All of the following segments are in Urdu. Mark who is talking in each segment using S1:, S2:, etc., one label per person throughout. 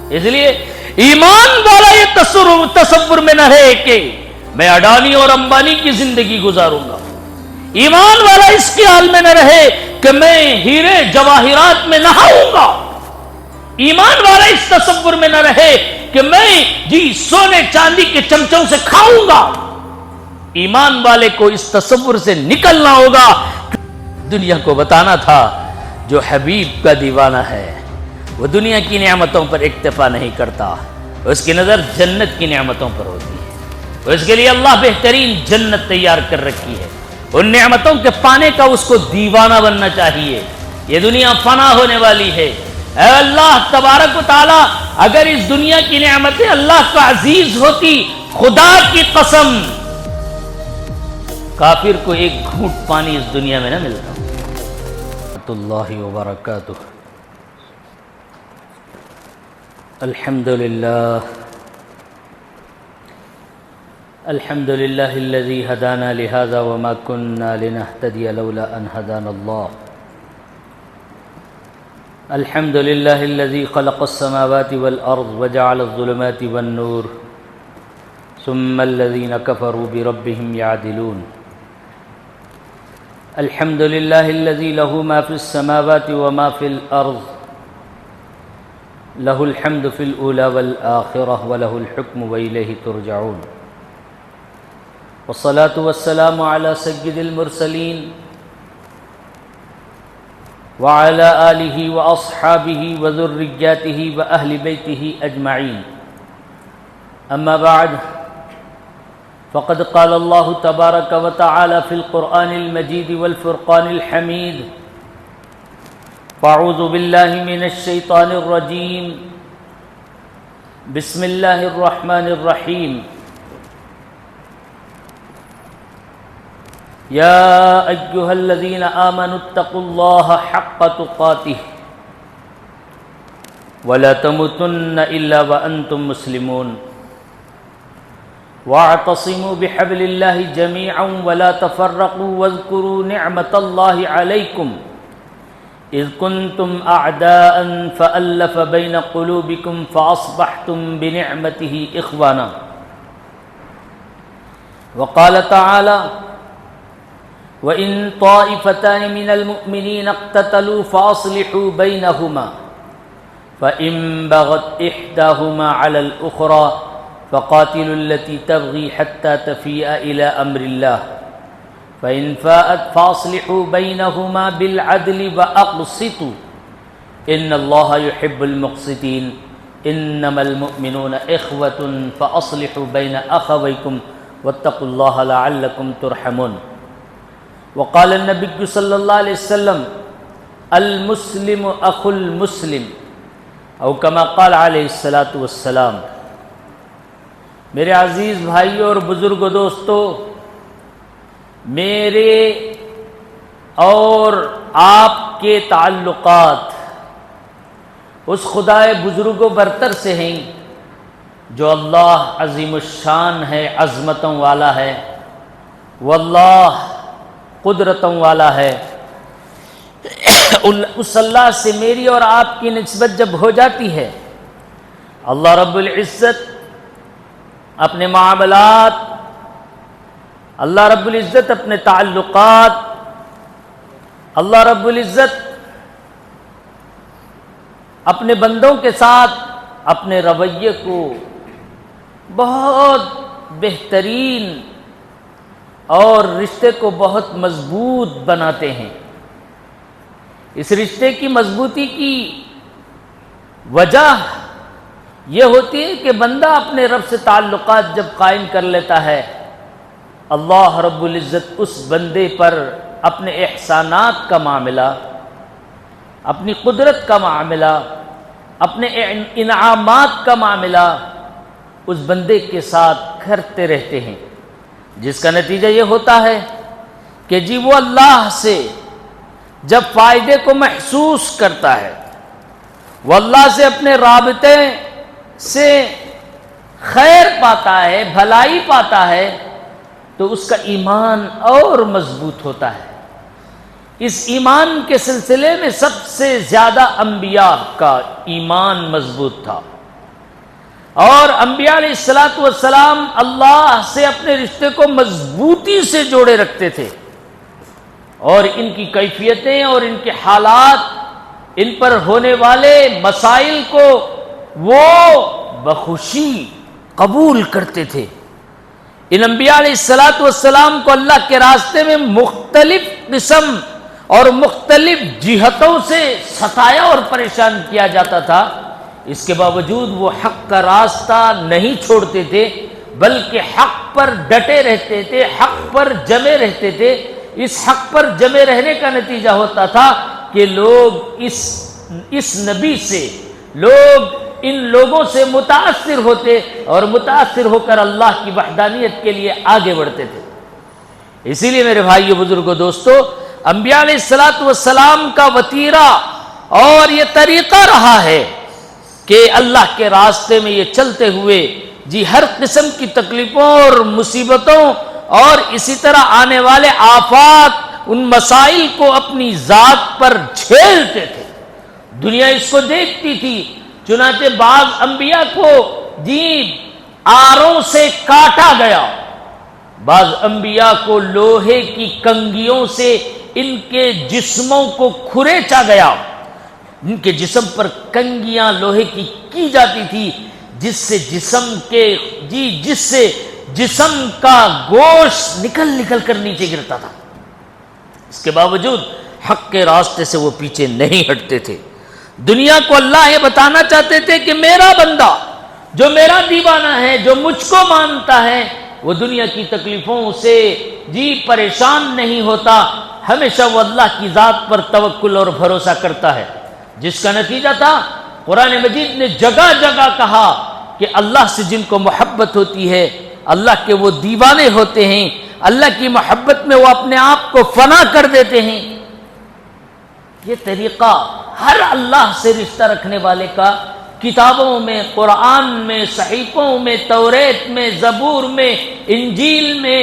S1: اس لیے ایمان والا یہ تصور میں نہ رہے کہ میں اڈانی اور امبانی کی زندگی گزاروں گا. ایمان والا اس کے حال میں نہ رہے کہ میں ہیرے جواہرات میں نہاؤں گا. ایمان والا اس تصور میں نہ رہے کہ میں سونے چاندی کے چمچوں سے کھاؤں گا. ایمان والے کو اس تصور سے نکلنا ہوگا. دنیا کو بتانا تھا جو حبیب کا دیوانہ ہے وہ دنیا کی نعمتوں پر اکتفا نہیں کرتا، اس کی نظر جنت کی نعمتوں پر ہوتی ہے. اس کے لیے اللہ بہترین جنت تیار کر رکھی ہے. ان نعمتوں کے پانے کا اس کو دیوانہ بننا چاہیے. یہ دنیا فنا ہونے والی ہے. اے اللہ تبارک و تعالی، اگر اس دنیا کی نعمتیں اللہ کا عزیز ہوتی، خدا کی قسم کافر کو ایک گھونٹ پانی اس دنیا میں نہ ملتا. اللہ وبرکاتہ. الحمدللہ الذي هدانا لهذا وما كنا لنهتدي لولا أن هدانا الله. الحمد لله الذي خلق السماوات والأرض وجعل الظلمات والنور ثم الذين كفروا بربهم يعدلون. الحمد لله الذي له ما في السماوات وما في الأرض له الحمد في الأولى والآخرة وله الحكم وإليه ترجعون. والصلاة والسلام على سيد المرسلين وعلى آله وأصحابه وذرياته وأهل بيته أجمعين. أما بعد، فقد قال الله تبارك وتعالى في القرآن المجيد والفرقان الحميد: أعوذ بالله من الشيطان الرجيم، بسم الله الرحمن الرحيم. يا أيها الذين آمنوا اتقوا الله حق تقاته ولا تموتن إلا وأنتم مسلمون. واعتصموا بحبل الله جميعا ولا تفرقوا واذكروا نعمة الله عليكم إذ كنتم أعداء فألف بين قلوبكم فأصبحتم بنعمته إخوانا. وقال تعالى: وَإِن طَائِفَتَانِ مِنَ الْمُؤْمِنِينَ اقْتَتَلُوا فَأَصْلِحُوا بَيْنَهُمَا فَإِن بَغَتْ إِحْدَاهُمَا عَلَى الْأُخْرَى فَقَاتِلُوا الَّتِي تَبْغِي حَتَّى تَفِيءَ إِلَى أَمْرِ اللَّهِ فَإِن فَاءَتْ فَأَصْلِحُوا بَيْنَهُمَا بِالْعَدْلِ وَأَقْسِطُوا إِنَّ اللَّهَ يُحِبُّ الْمُقْسِطِينَ. إِنَّمَا الْمُؤْمِنُونَ إِخْوَةٌ فَأَصْلِحُوا بَيْنَ أَخَوَيْكُمْ وَاتَّقُوا اللَّهَ لَعَلَّكُمْ تُرْحَمُونَ. وقال النبي صلى الله عليه وسلم: المسلم أخو المسلم، او كما قال علیہ الصلاۃ والسلام. میرے عزیز بھائیوں اور بزرگ و دوستو، میرے اور آپ کے تعلقات اس خدائے بزرگ و برتر سے ہیں جو اللہ عظیم الشان ہے، عظمتوں والا ہے، واللہ قدرتوں والا ہے. اس اللہ سے میری اور آپ کی نسبت جب ہو جاتی ہے، اللہ رب العزت اپنے معاملات، اللہ رب العزت اپنے تعلقات، اللہ رب العزت اپنے بندوں کے ساتھ اپنے رویے کو بہت بہترین اور رشتے کو بہت مضبوط بناتے ہیں. اس رشتے کی مضبوطی کی وجہ یہ ہوتی ہے کہ بندہ اپنے رب سے تعلقات جب قائم کر لیتا ہے، اللہ رب العزت اس بندے پر اپنے احسانات کا معاملہ، اپنی قدرت کا معاملہ، اپنے انعامات کا معاملہ اس بندے کے ساتھ کرتے رہتے ہیں، جس کا نتیجہ یہ ہوتا ہے کہ وہ اللہ سے جب فائدے کو محسوس کرتا ہے، وہ اللہ سے اپنے رابطے سے خیر پاتا ہے، بھلائی پاتا ہے، تو اس کا ایمان اور مضبوط ہوتا ہے. اس ایمان کے سلسلے میں سب سے زیادہ انبیاء کا ایمان مضبوط تھا. اور انبیاء علیہ الصلوۃ والسلام اللہ سے اپنے رشتے کو مضبوطی سے جوڑے رکھتے تھے، اور ان کی کیفیتیں اور ان کے حالات، ان پر ہونے والے مسائل کو وہ بخوشی قبول کرتے تھے۔ ان انبیاء علیہ الصلوۃ والسلام کو اللہ کے راستے میں مختلف قسم اور مختلف جہتوں سے ستایا اور پریشان کیا جاتا تھا، اس کے باوجود وہ حق کا راستہ نہیں چھوڑتے تھے، بلکہ حق پر ڈٹے رہتے تھے، حق پر جمے رہتے تھے۔ اس حق پر جمے رہنے کا نتیجہ ہوتا تھا کہ لوگ اس نبی سے، لوگ ان لوگوں سے متاثر ہوتے اور متاثر ہو کر اللہ کی وحدانیت کے لیے آگے بڑھتے تھے۔ اسی لیے میرے بھائیو، بزرگوں، دوستو، انبیاء علیہ الصلوۃ والسلام کا وتیرہ اور یہ طریقہ رہا ہے کہ اللہ کے راستے میں یہ چلتے ہوئے ہر قسم کی تکلیفوں اور مصیبتوں اور اسی طرح آنے والے آفات، ان مسائل کو اپنی ذات پر جھیلتے تھے۔ دنیا اس کو دیکھتی تھی، چنانچہ بعض انبیاء کو آروں سے کاٹا گیا، بعض انبیاء کو لوہے کی کنگھیوں سے ان کے جسموں کو کھریچا گیا، ان کے جسم پر کنگھیاں لوہے کی جاتی تھی، جس سے جسم کا گوشت نکل کر نیچے گرتا تھا۔ اس کے باوجود حق کے راستے سے وہ پیچھے نہیں ہٹتے تھے۔ دنیا کو اللہ یہ بتانا چاہتے تھے کہ میرا بندہ جو میرا دیوانہ ہے، جو مجھ کو مانتا ہے، وہ دنیا کی تکلیفوں سے پریشان نہیں ہوتا، ہمیشہ وہ اللہ کی ذات پر توکل اور بھروسہ کرتا ہے، جس کا نتیجہ تھا قرآن مجید نے جگہ جگہ کہا کہ اللہ سے جن کو محبت ہوتی ہے، اللہ کے وہ دیوانے ہوتے ہیں، اللہ کی محبت میں وہ اپنے آپ کو فنا کر دیتے ہیں۔ یہ طریقہ ہر اللہ سے رشتہ رکھنے والے کا کتابوں میں، قرآن میں، صحیفوں میں، توریت میں، زبور میں، انجیل میں،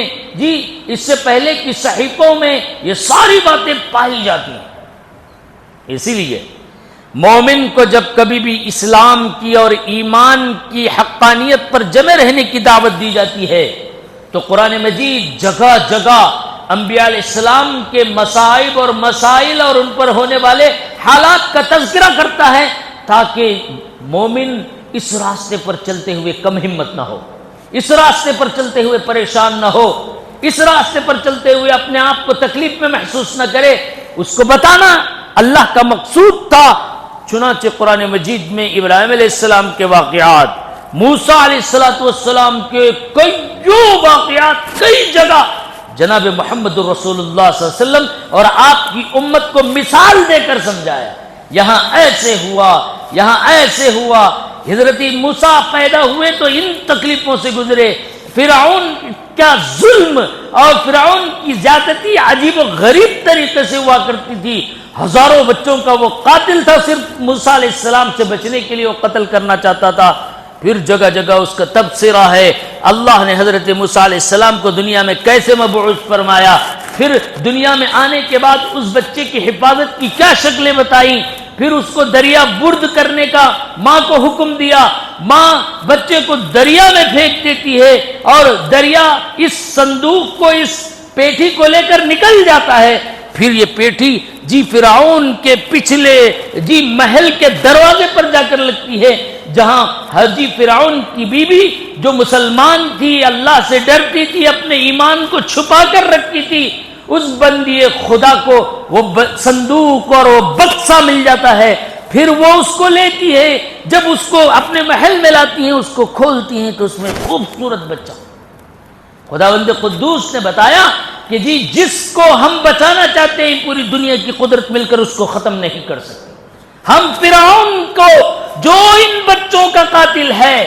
S1: اس سے پہلے کی صحیفوں میں یہ ساری باتیں پائی جاتی ہیں۔ اسی لیے مومن کو جب کبھی بھی اسلام کی اور ایمان کی حقانیت پر جمے رہنے کی دعوت دی جاتی ہے تو قرآن مجید جگہ جگہ انبیاء علیہ السلام کے مصائب اور مسائل اور ان پر ہونے والے حالات کا تذکرہ کرتا ہے، تاکہ مومن اس راستے پر چلتے ہوئے کم ہمت نہ ہو، اس راستے پر چلتے ہوئے پریشان نہ ہو، اس راستے پر چلتے ہوئے اپنے آپ کو تکلیف میں محسوس نہ کرے۔ اس کو بتانا اللہ کا مقصود تھا۔ چنانچہ قرآن مجید میں ابراہیم علیہ السلام کے واقعات، موسیٰ علیہ السلام کے کئی واقعات کئی جگہ جناب محمد رسول اللہ صلی اللہ علیہ وسلم اور آپ کی امت کو مثال دے کر سمجھایا، یہاں ایسے ہوا، یہاں ایسے ہوا۔ حضرت موسیٰ پیدا ہوئے تو ان تکلیفوں سے گزرے، فرعون کا ظلم اور فرعون کی زیادتی عجیب و غریب طریقے سے ہوا کرتی تھی، ہزاروں بچوں کا وہ قاتل تھا، صرف موسیٰ علیہ السلام سے بچنے کے لیے وہ قتل کرنا چاہتا تھا۔ پھر جگہ جگہ اس کا تبصرہ ہے، اللہ نے حضرت موسیٰ علیہ السلام کو دنیا میں کیسے مبعوث فرمایا، پھر دنیا میں آنے کے بعد اس بچے کی حفاظت کی کیا شکلیں بتائیں، پھر اس کو دریا برد کرنے کا ماں کو حکم دیا، ماں بچے کو دریا میں پھینک دیتی ہے اور دریا اس صندوق کو، اس پیٹھی کو لے کر نکل جاتا ہے۔ پھر یہ پیٹھی فرعون کے پچھلے محل کے دروازے پر جا کر لگتی ہے، جہاں فرعون کی بیوی جو مسلمان تھی، اللہ سے ڈرتی تھی، اپنے ایمان کو چھپا کر رکھتی تھی، اس بندی خدا کو وہ صندوق اور وہ بکسا مل جاتا ہے، پھر وہ اس کو لیتی ہے، جب اس کو اپنے محل میں لاتی ہیں، اس کو کھولتی ہیں تو اس میں خوبصورت بچہ۔ خداوند قدوس نے بتایا کہ جس کو ہم بچانا چاہتے ہیں پوری دنیا کی قدرت مل کر اس کو ختم نہیں کر سکتے۔ ہم فرعون کو جو ان بچوں کا قاتل ہے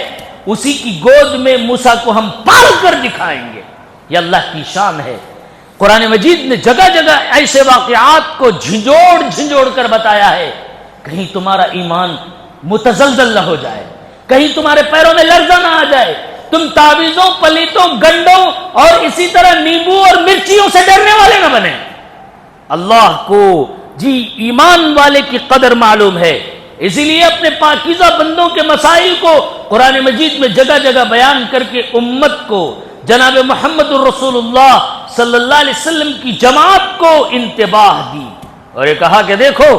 S1: اسی کی گود میں موسیٰ کو ہم پال کر دکھائیں گے۔ یہ اللہ کی شان ہے۔ قرآن مجید نے جگہ جگہ ایسے واقعات کو جھنجھوڑ کر بتایا ہے، کہیں تمہارا ایمان متزلزل نہ ہو جائے، کہیں تمہارے پیروں میں لرزہ نہ آ جائے، تم تعویذوں، پلیتوں، گنڈوں اور اسی طرح نیمبو اور مرچیوں سے ڈرنے والے نہ بنیں۔ اللہ کو ایمان والے کی قدر معلوم ہے، اسی لیے اپنے پاکیزہ بندوں کے مسائل کو قرآن مجید میں جگہ جگہ بیان کر کے امت کو، جناب محمد الرسول اللہ صلی اللہ علیہ وسلم کی جماعت کو انتباہ دی، اور یہ کہا کہ دیکھو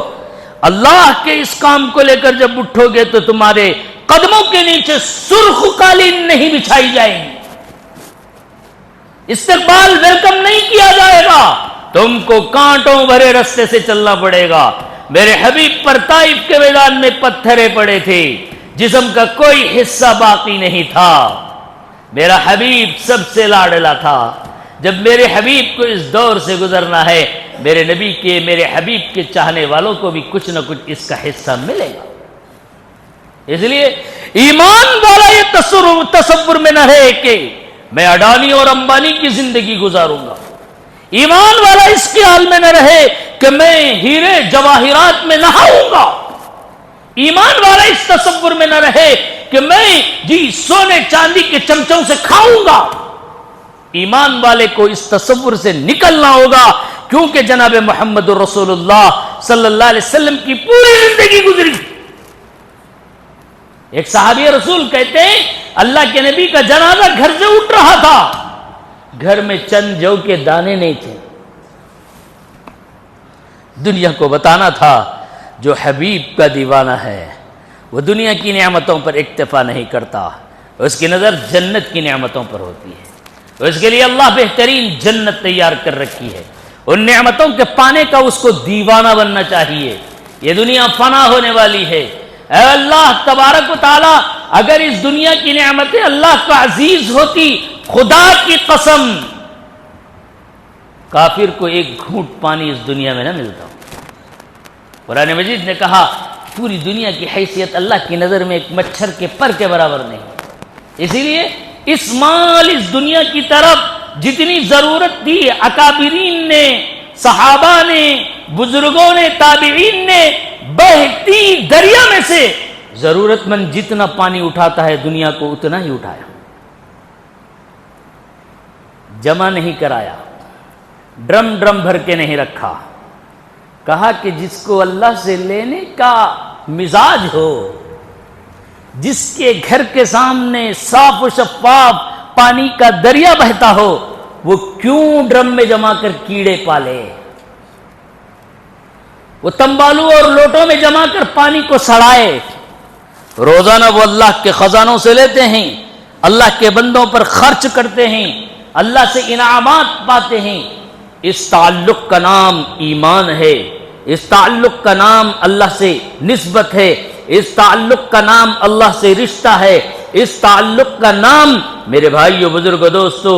S1: اللہ کے اس کام کو لے کر جب اٹھو گے تو تمہارے قدموں کے نیچے سرخ قالین نہیں بچھائی جائیں گی، استقبال ویلکم نہیں کیا جائے گا، تم کو کانٹوں بھرے رستے سے چلنا پڑے گا۔ میرے حبیب پر طائف کے میدان میں پتھرے پڑے تھے، جسم کا کوئی حصہ باقی نہیں تھا، میرا حبیب سب سے لاڈلا تھا۔ جب میرے حبیب کو اس دور سے گزرنا ہے، میرے نبی کے، میرے حبیب کے چاہنے والوں کو بھی کچھ نہ کچھ اس کا حصہ ملے گا۔ اس لیے ایمان والا یہ تصور میں نہ رہے کہ میں اڈانی اور امبانی کی زندگی گزاروں گا، ایمان والا اس خیال میں نہ رہے کہ میں ہیرے جواہرات میں نہاؤں گا، ایمان والا اس تصور میں نہ رہے کہ میں سونے چاندی کے چمچوں سے کھاؤں گا، ایمان والے کو اس تصور سے نکلنا ہوگا، کیونکہ جناب محمد رسول اللہ صلی اللہ علیہ وسلم کی پوری زندگی گزری۔ ایک صحابی رسول کہتے ہیں اللہ کے نبی کا جنازہ گھر سے اٹھ رہا تھا، گھر میں چند جو کے دانے نہیں تھے، دنیا کو بتانا تھا جو حبیب کا دیوانہ ہے وہ دنیا کی نعمتوں پر اکتفا نہیں کرتا، اس کی نظر جنت کی نعمتوں پر ہوتی ہے، اس کے لیے اللہ بہترین جنت تیار کر رکھی ہے، ان نعمتوں کے پانے کا اس کو دیوانہ بننا چاہیے۔ یہ دنیا فنا ہونے والی ہے، اے اللہ تبارک و تعالی اگر اس دنیا کی نعمتیں اللہ کا عزیز ہوتی، خدا کی قسم کافر کو ایک گھونٹ پانی اس دنیا میں نہ ملتا۔ قرآن مجید نے کہا پوری دنیا کی حیثیت اللہ کی نظر میں ایک مچھر کے پر کے برابر نہیں، اسی لیے اس مال اس دنیا کی طرف جتنی ضرورت تھی اکابرین نے، صحابہ نے، بزرگوں نے، تابعین نے بہتی دریا میں سے ضرورت مند جتنا پانی اٹھاتا ہے دنیا کو اتنا ہی اٹھایا، جمع نہیں کرایا، ڈرم ڈرم بھر کے نہیں رکھا، کہا کہ جس کو اللہ سے لینے کا مزاج ہو، جس کے گھر کے سامنے صاف و شفاف پانی کا دریا بہتا ہو، وہ کیوں ڈرم میں جما کر کیڑے پالے، وہ تمبالو اور لوٹوں میں جما کر پانی کو سڑائے۔ روزانہ وہ اللہ کے خزانوں سے لیتے ہیں، اللہ کے بندوں پر خرچ کرتے ہیں، اللہ سے انعامات پاتے ہیں۔ اس تعلق کا نام ایمان ہے، اس تعلق کا نام اللہ سے نسبت ہے، اس تعلق کا نام اللہ سے رشتہ ہے، اس تعلق کا نام میرے بھائیو بزرگو دوستو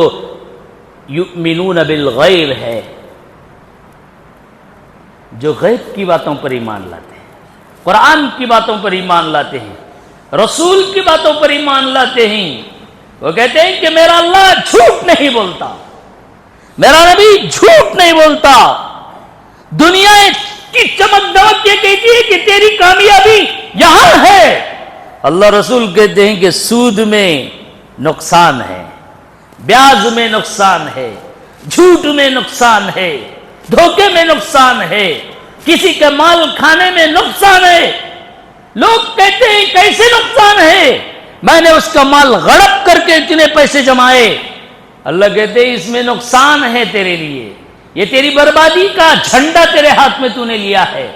S1: یؤمنون بالغیب ہے، جو غیب کی باتوں پر ایمان لاتے ہیں، قرآن کی باتوں پر ایمان لاتے ہیں، رسول کی باتوں پر ایمان لاتے ہیں۔ وہ کہتے ہیں کہ میرا اللہ جھوٹ نہیں بولتا، میرا نبی جھوٹ نہیں بولتا، دنیا کی چمک دمک یہ کہتی ہے کہ تیری کامیابی یہاں ہے، اللہ رسول کہتے ہیں کہ سود میں نقصان ہے، بیاج میں نقصان ہے، جھوٹ میں نقصان ہے، دھوکے میں نقصان ہے، کسی کا مال کھانے میں نقصان ہے۔ لوگ کہتے ہیں کیسے نقصان ہے، میں نے اس کا مال غڑپ کر کے اتنے پیسے جمائے، اللہ کہتے ہیں اس میں نقصان ہے تیرے لیے، یہ تیری بربادی کا جھنڈا تیرے ہاتھ میں تو نے لیا ہے،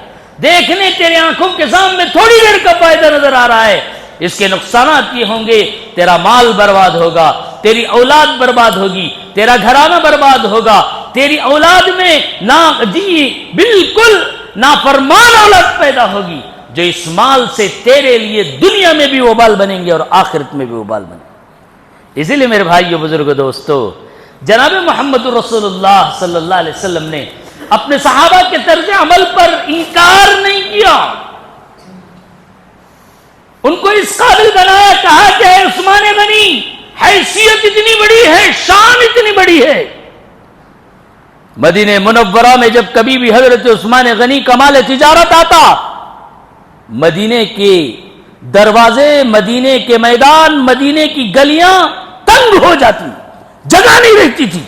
S1: دیکھنے تیرے آنکھوں کے سامنے تھوڑی دیر کا فائدہ نظر آ رہا ہے، اس کے نقصانات یہ ہوں گے تیرا مال برباد ہوگا، تیری اولاد برباد ہوگی، تیرا گھرانہ برباد ہوگا، تیری اولاد میں بالکل نافرمان اولاد پیدا ہوگی جو اس مال سے تیرے لیے دنیا میں بھی وبال بنیں گے اور آخرت میں بھی وبال بنیں گے۔ اسی لیے میرے بھائیو بزرگو دوستو جناب محمد رسول اللہ صلی اللہ علیہ وسلم نے اپنے صحابہ کے طرز عمل پر انکار نہیں کیا، ان کو اس قابل بنایا، کہا کہ اے عثمان غنی حیثیت اتنی بڑی ہے، شان اتنی بڑی ہے، مدینہ منورہ میں جب کبھی بھی حضرت عثمان غنی کا مال تجارت آتا، مدینے کے دروازے، مدینے کے میدان، مدینے کی گلیاں تنگ ہو جاتی، جگہ نہیں رہتی تھی،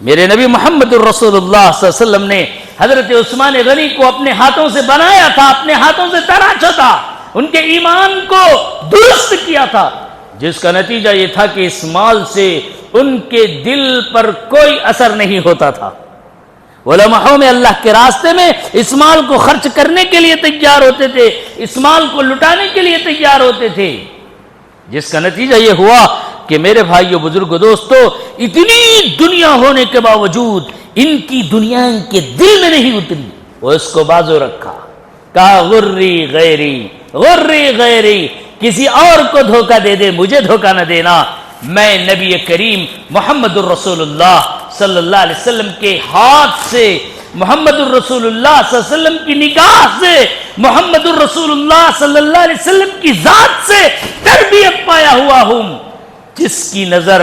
S1: میرے نبی محمد الرسول اللہ صلی اللہ علیہ وسلم نے حضرت عثمان غنی کو اپنے ہاتھوں سے بنایا تھا، اپنے ہاتھوں سے تراشا تھا، ان کے ایمان کو درست کیا تھا، جس کا نتیجہ یہ تھا کہ اس مال سے ان کے دل پر کوئی اثر نہیں ہوتا تھا۔ وہ لمحوں میں اللہ کے راستے میں اس مال کو خرچ کرنے کے لیے تیار ہوتے تھے، اس مال کو لٹانے کے لیے تیار ہوتے تھے، جس کا نتیجہ یہ ہوا کہ میرے بھائیو، بزرگو، دوستو، اتنی دنیا ہونے کے باوجود ان کی دنیا ان کے دل میں نہیں اتری۔ وہ اس کو بازو رکھا، کہا غری غیری، غری غیری، کسی اور کو دھوکہ دے دے، مجھے دھوکہ نہ دینا، میں نبی کریم محمد الرسول اللہ صلی اللہ علیہ وسلم کے ہاتھ سے، محمد الرسول اللہ صلی اللہ علیہ وسلم کی نگاہ سے، محمد الرسول اللہ صلی اللہ علیہ وسلم کی ذات سے تربیت پایا ہوا ہوں۔ جس کی نظر،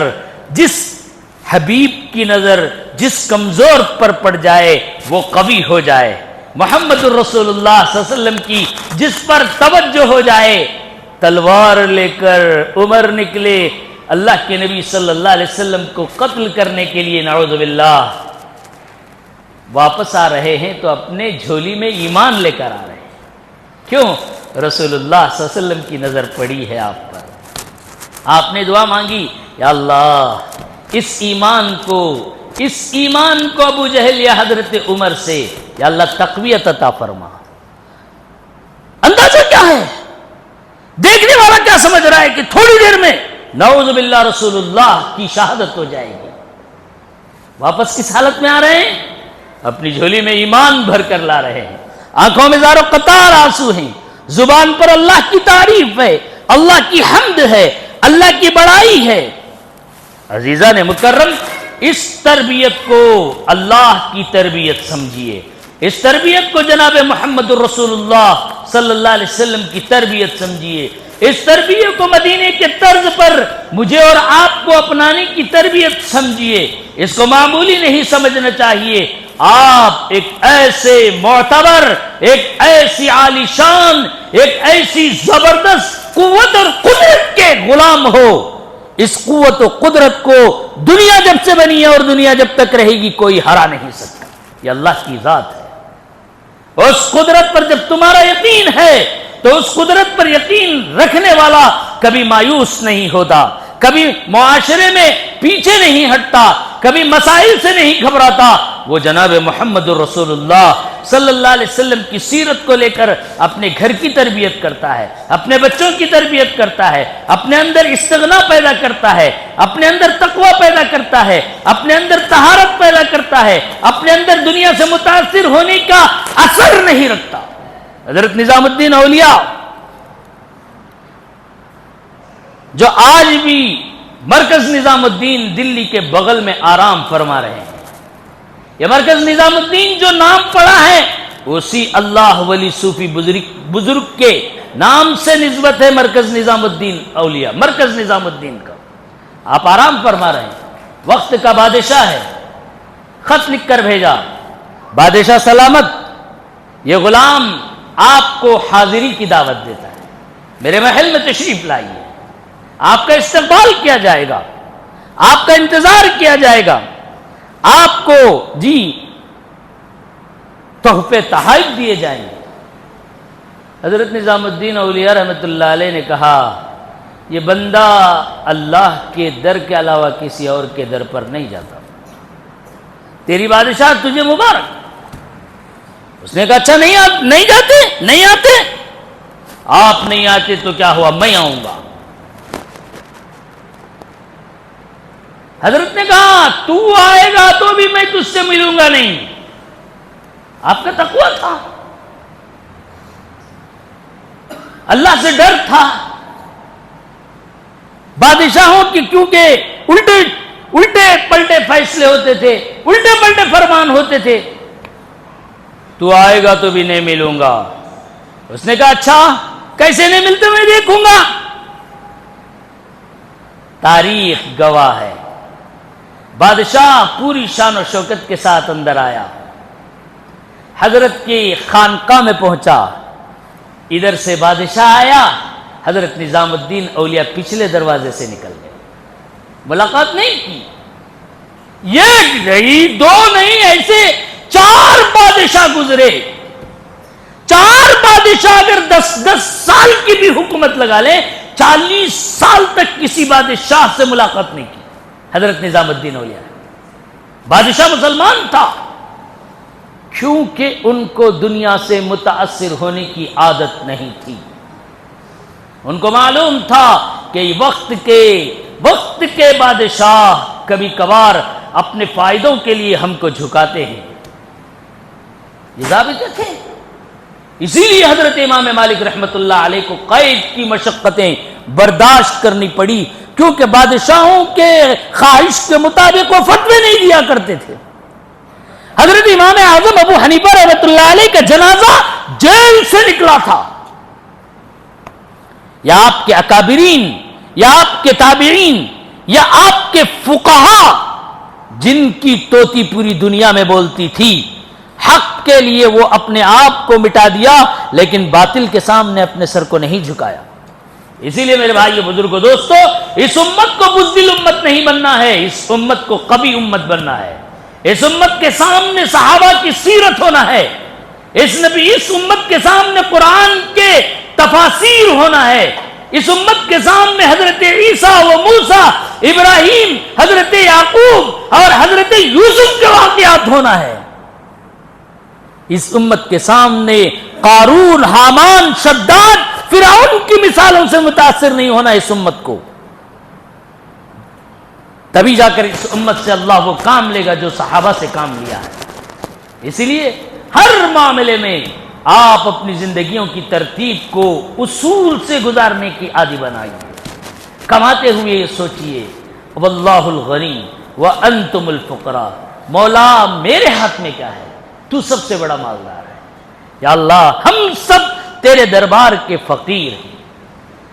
S1: جس حبیب کی نظر جس کمزور پر پڑ جائے وہ قوی ہو جائے، محمد الرسول اللہ صلی اللہ علیہ وسلم کی جس پر توجہ ہو جائے، تلوار لے کر عمر نکلے اللہ کے نبی صلی اللہ علیہ وسلم کو قتل کرنے کے لیے، نعوذ باللہ، واپس آ رہے ہیں تو اپنے جھولی میں ایمان لے کر آ رہے ہیں۔ کیوں؟ رسول اللہ صلی اللہ علیہ وسلم کی نظر پڑی ہے آپ پر، آپ نے دعا مانگی، یا اللہ اس ایمان کو ابو جہل یا حضرت عمر سے یا اللہ تقویت عطا فرما۔ اندازہ کیا ہے؟ دیکھنے والا کیا سمجھ رہا ہے کہ تھوڑی دیر میں نعوذ باللہ رسول اللہ کی شہادت ہو جائے گی؟ واپس کس حالت میں آ رہے ہیں؟ اپنی جھولی میں ایمان بھر کر لا رہے ہیں، آنکھوں میں زار و قطار آنسو ہیں، زبان پر اللہ کی تعریف ہے، اللہ کی حمد ہے، اللہ کی بڑائی ہے۔ عزیزان مکرم، اس تربیت کو اللہ کی تربیت سمجھیے، اس تربیت کو جناب محمد الرسول اللہ صلی اللہ علیہ وسلم کی تربیت سمجھیے، اس تربیت کو مدینے کے طرز پر مجھے اور آپ کو اپنانے کی تربیت سمجھیے، اس کو معمولی نہیں سمجھنا چاہیے۔ آپ ایک ایسے معتبر، ایک ایسی عالی شان، ایک ایسی زبردست قوت اور قدرت کے غلام ہو۔ اس قوت و قدرت کو دنیا جب سے بنی ہے اور دنیا جب تک رہے گی کوئی ہرا نہیں سکتا، یہ اللہ کی ذات ہے۔ اس قدرت پر جب تمہارا یقین ہے تو اس قدرت پر یقین رکھنے والا کبھی مایوس نہیں ہوتا، کبھی معاشرے میں پیچھے نہیں ہٹتا، کبھی مسائل سے نہیں گھبراتا۔ وہ جناب محمد الرسول اللہ صلی اللہ علیہ وسلم کی سیرت کو لے کر اپنے گھر کی تربیت کرتا ہے، اپنے بچوں کی تربیت کرتا ہے، اپنے اندر استغنا پیدا کرتا ہے، اپنے اندر تقوی پیدا کرتا ہے، اپنے اندر طہارت پیدا کرتا ہے، اپنے اندر دنیا سے متاثر ہونے کا اثر نہیں رکھتا۔ حضرت نظام الدین اولیاء جو آج بھی مرکز نظام الدین دلی کے بغل میں آرام فرما رہے ہیں، یہ مرکز نظام الدین جو نام پڑا ہے اسی اللہ ولی صوفی بزرگ کے نام سے نسبت ہے، مرکز نظام الدین اولیاء، مرکز نظام الدین کا۔ آپ آرام فرما رہے ہیں، وقت کا بادشاہ ہے، خط لکھ کر بھیجا، بادشاہ سلامت، یہ غلام آپ کو حاضری کی دعوت دیتا ہے، میرے محل میں تشریف لائیے، آپ کا استقبال کیا جائے گا، آپ کا انتظار کیا جائے گا، آپ کو جی تحفے تحائف دیے جائیں گے۔ حضرت نظام الدین اولیاء رحمۃ اللہ علیہ نے کہا، یہ بندہ اللہ کے در کے علاوہ کسی اور کے در پر نہیں جاتا، تیری بادشاہ تجھے مبارک۔ اس نے کہا اچھا نہیں جاتے، نہیں آتے؟ آپ نہیں آتے تو کیا ہوا، میں آؤں گا۔ حضرت نے کہا تو آئے گا تو بھی میں تجھ سے ملوں گا نہیں۔ آپ کا تقویٰ تھا، اللہ سے ڈر تھا۔ بادشاہوں کی کیونکہ الٹے پلٹے فیصلے ہوتے تھے، الٹے پلٹے فرمان ہوتے تھے، تو آئے گا تو بھی نہیں ملوں گا۔ اس نے کہا اچھا کیسے نہیں ملتے، میں دیکھوں گا۔ تاریخ گواہ ہے، بادشاہ پوری شان و شوکت کے ساتھ اندر آیا، حضرت کی خانقاہ میں پہنچا، ادھر سے بادشاہ آیا، حضرت نظام الدین اولیاء پچھلے دروازے سے نکل گئے، ملاقات نہیں کی۔ یہ نہیں، دو نہیں، ایسے 4 بادشاہ گزرے. 4 بادشاہ اگر 10 سال کی بھی حکومت لگا لیں، 40 سال تک کسی بادشاہ سے ملاقات نہیں کی. حضرت نظام الدین اولیاء بادشاہ مسلمان تھا، کیونکہ ان کو دنیا سے متاثر ہونے کی عادت نہیں تھی. ان کو معلوم تھا کہ وقت کے بادشاہ کبھی کبھار اپنے فائدوں کے لیے ہم کو جھکاتے ہیں. یہ ضابطے تھے. اسی لیے حضرت امام مالک رحمت اللہ علیہ کو قید کی مشقتیں برداشت کرنی پڑی، کیونکہ بادشاہوں کے خواہش کے مطابق وہ فتوے نہیں دیا کرتے تھے. حضرت امام اعظم ابو حنیفہ رحمۃ اللہ علیہ کا جنازہ جیل سے نکلا تھا. یا آپ کے اکابرین یا آپ کے تابعین یا آپ کے فقہا جن کی توتی پوری دنیا میں بولتی تھی، حق کے لیے وہ اپنے آپ کو مٹا دیا، لیکن باطل کے سامنے اپنے سر کو نہیں جھکایا. اسی لیے میرے بھائیو بزرگوں دوستو، اس امت کو بزدل امت نہیں بننا ہے، اس امت کو قوی امت بننا ہے. اس امت کے سامنے صحابہ کی سیرت ہونا ہے. اس امت کے سامنے قرآن کے تفاسیر ہونا ہے. اس امت کے سامنے حضرت عیسیٰ و موسیٰ، ابراہیم، حضرت یعقوب اور حضرت یوسف کے واقعات ہونا ہے. اس امت کے سامنے قارون، حامان، شداد، فرعون کی مثالوں سے متاثر نہیں ہونا اس امت کو. تبھی جا کر اس امت سے اللہ وہ کام لے گا جو صحابہ سے کام لیا ہے. اسی لیے ہر معاملے میں آپ اپنی زندگیوں کی ترتیب کو اصول سے گزارنے کی عادی بنائیے. کماتے ہوئے یہ سوچئے واللہ الغنی وانتم الفقراء، مولا میرے ہاتھ میں کیا ہے، تو سب سے بڑا مالدار ہے. یا اللہ ہم سب تیرے دربار کے فقیر ہیں.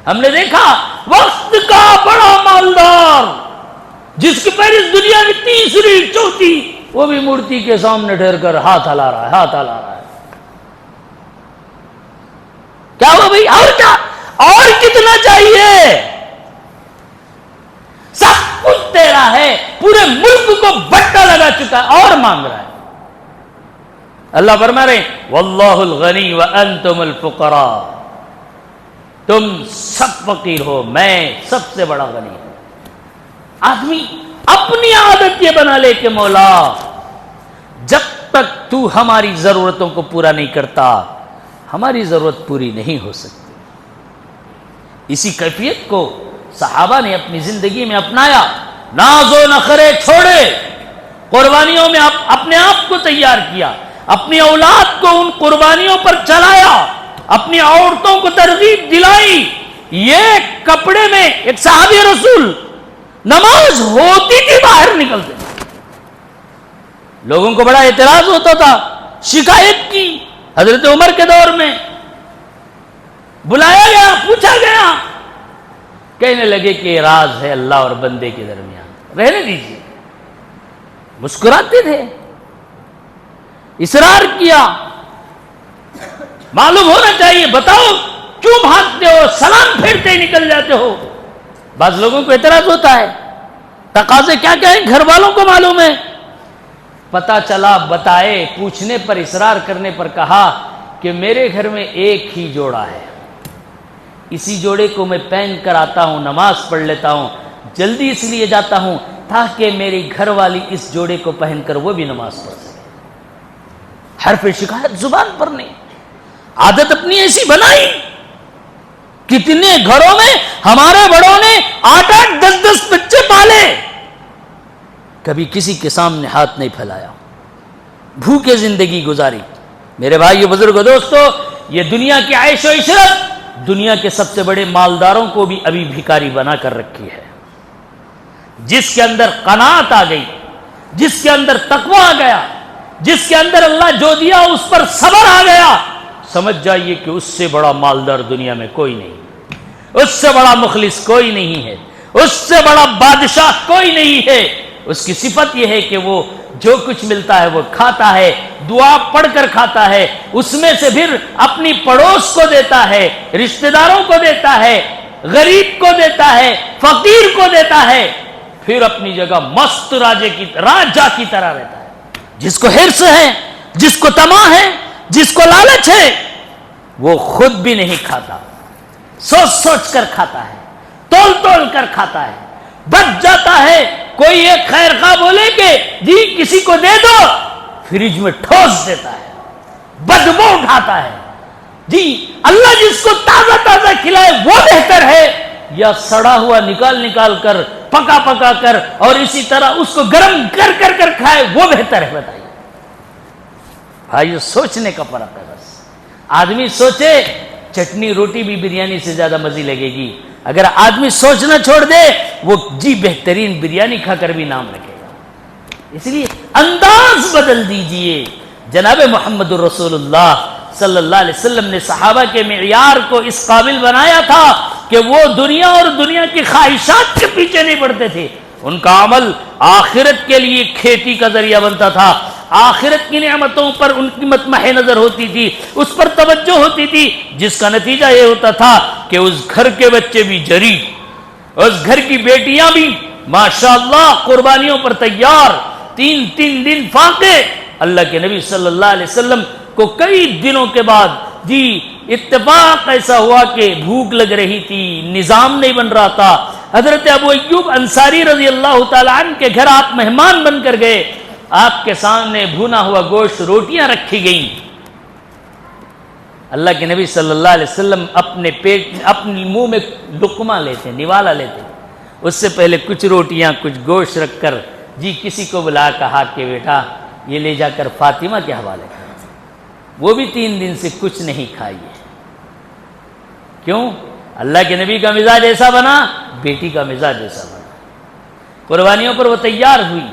S1: ہم نے دیکھا وقت کا بڑا مالدار جس کی پیرس دنیا میں 3ری 4تھی، وہ بھی مورتی کے سامنے ٹھہر کر ہاتھ ہلا رہا ہے، ہاتھ ہلا رہا ہے. کیا ہوا بھائی؟ اور کیا، اور کتنا چاہیے؟ سب کچھ تیرا ہے، پورے ملک کو بٹا لگا چکا ہے، اور مانگ رہا ہے. اللہ فرما رہے واللہ الغنی وانتم الفقراء، تم سب فقیر ہو، میں سب سے بڑا غنی ہوں. آدمی اپنی عادت یہ بنا لے کہ مولا جب تک تو ہماری ضرورتوں کو پورا نہیں کرتا، ہماری ضرورت پوری نہیں ہو سکتی. اسی کیفیت کو صحابہ نے اپنی زندگی میں اپنایا. ناز و نخرے چھوڑے، قربانیوں میں اپنے آپ کو تیار کیا، اپنی اولاد کو ان قربانیوں پر چلایا، اپنی عورتوں کو ترغیب دلائی. یہ کپڑے میں ایک صحابی رسول نماز ہوتی تھی باہر نکلتے، لوگوں کو بڑا اعتراض ہوتا تھا، شکایت کی. حضرت عمر کے دور میں بلایا گیا، پوچھا گیا، کہنے لگے کہ یہ راز ہے اللہ اور بندے کے درمیان، رہنے دیجیے. مسکراتے تھے. اصرار کیا، معلوم ہونا چاہیے، بتاؤ کیوں بھاگتے ہو، سلام پھیرتے ہی نکل جاتے ہو. بعض لوگوں کو اعتراض ہوتا ہے، تقاضے کیا کیا ہیں گھر والوں کو معلوم ہے. پتا چلا، بتائے، پوچھنے پر، اصرار کرنے پر کہا کہ میرے گھر میں ایک ہی جوڑا ہے، اسی جوڑے کو میں پہن کر آتا ہوں، نماز پڑھ لیتا ہوں. جلدی اس لیے جاتا ہوں تاکہ میری گھر والی اس جوڑے کو پہن کر وہ بھی نماز پڑھ سکے. حرف شکایت زبان پر نہیں، عادت اپنی ایسی بنائی. کتنے گھروں میں ہمارے بڑوں نے 8-8 10-10 بچے پالے، کبھی کسی کے سامنے ہاتھ نہیں پھیلایا، بھوکے زندگی گزاری. میرے بھائیو بزرگوں دوستو، یہ دنیا کی عیش و عشرت دنیا کے سب سے بڑے مالداروں کو بھی ابھی بھکاری بنا کر رکھی ہے. جس کے اندر قناعت آ گئی، جس کے اندر تقوی آ گیا، جس کے اندر اللہ جو دیا اس پر صبر آ گیا، سمجھ جائیے کہ اس سے بڑا مالدار دنیا میں کوئی نہیں، اس سے بڑا مخلص کوئی نہیں ہے، اس سے بڑا بادشاہ کوئی نہیں ہے. اس کی صفت یہ ہے کہ وہ جو کچھ ملتا ہے وہ کھاتا ہے، دعا پڑھ کر کھاتا ہے، اس میں سے پھر اپنی پڑوس کو دیتا ہے، رشتہ داروں کو دیتا ہے، غریب کو دیتا ہے، فقیر کو دیتا ہے. پھر اپنی جگہ مست راجا کی طرح رہتا ہے. جس کو حرص ہے، جس کو طمع ہے، جس کو لالچ ہے، وہ خود بھی نہیں کھاتا، سوچ سوچ کر کھاتا ہے، تول تول کر کھاتا ہے. بچ جاتا ہے، کوئی ایک خیر خواہ بولے کہ جی کسی کو دے دو، فریج میں ٹھوس دیتا ہے، بدبو اٹھاتا ہے. جی اللہ جس کو تازہ تازہ کھلائے وہ بہتر ہے، یا سڑا ہوا نکال کر پکا کر اور اسی طرح اس کو گرم کر کھائے وہ بہتر ہے؟ بتائیے بھائی، سوچنے کا فرق ہے. بس آدمی سوچے چٹنی روٹی بھی بریانی سے زیادہ مزی لگے گی. اگر آدمی سوچنا چھوڑ دے وہ جی بہترین بریانی کھا کر بھی نام رکھے گا. اس لیے انداز بدل دیجئے. جناب محمد الرسول اللہ صلی اللہ علیہ وسلم نے صحابہ کے معیار کو اس قابل بنایا تھا کہ وہ دنیا اور دنیا کی خواہشات کے پیچھے نہیں پڑتے تھے. ان کا عمل آخرت کے لیے کھیتی کا ذریعہ بنتا تھا. آخرت کی نعمتوں پر ان کی مطمح نظر ہوتی تھی، اس پر توجہ ہوتی تھی، جس کا نتیجہ یہ ہوتا تھا کہ اس گھر کے بچے بھی جری، اس گھر کی بیٹیاں بھی ماشاءاللہ قربانیوں پر تیار. 3 دن فاقے. اللہ کے نبی صلی اللہ علیہ وسلم کو کئی دنوں کے بعد جی اتفاق ایسا ہوا کہ بھوک لگ رہی تھی، نظام نہیں بن رہا تھا. حضرت ابو ایوب انصاری رضی اللہ تعالی عنہ کے گھر آپ مہمان بن کر گئے. آپ کے سامنے بھونا ہوا گوشت، روٹیاں رکھی گئیں. اللہ کے نبی صلی اللہ علیہ وسلم اپنے منہ میں لقمہ لیتے، نوالا لیتے. اس سے پہلے کچھ روٹیاں کچھ گوشت رکھ کر جی کسی کو بلا کہا کہ بیٹا یہ لے جا کر فاطمہ کے حوالے کر. وہ بھی 3 دن سے کچھ نہیں کھائی ہے. کیوں؟ اللہ کے نبی کا مزاج ایسا بنا، بیٹی کا مزاج ایسا بنا. قربانیوں پر وہ تیار ہوئی.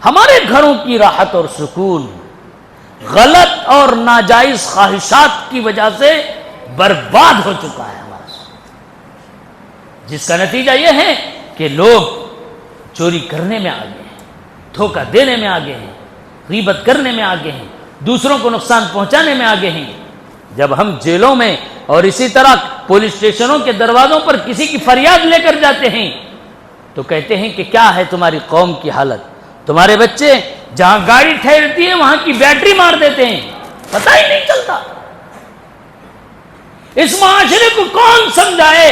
S1: ہمارے گھروں کی راحت اور سکون غلط اور ناجائز خواہشات کی وجہ سے برباد ہو چکا ہے ہمارا سکون، جس کا نتیجہ یہ ہے کہ لوگ چوری کرنے میں آگے ہیں، دھوکہ دینے میں آگے ہیں، غیبت کرنے میں آگے ہیں، دوسروں کو نقصان پہنچانے میں آگے ہیں. جب ہم جیلوں میں اور اسی طرح پولیس اسٹیشنوں کے دروازوں پر کسی کی فریاد لے کر جاتے ہیں تو کہتے ہیں کہ کیا ہے تمہاری قوم کی حالت؟ تمہارے بچے جہاں گاڑی ٹھہرتی ہے وہاں کی بیٹری مار دیتے ہیں، پتہ ہی نہیں چلتا. اس معاشرے کو کون سمجھائے؟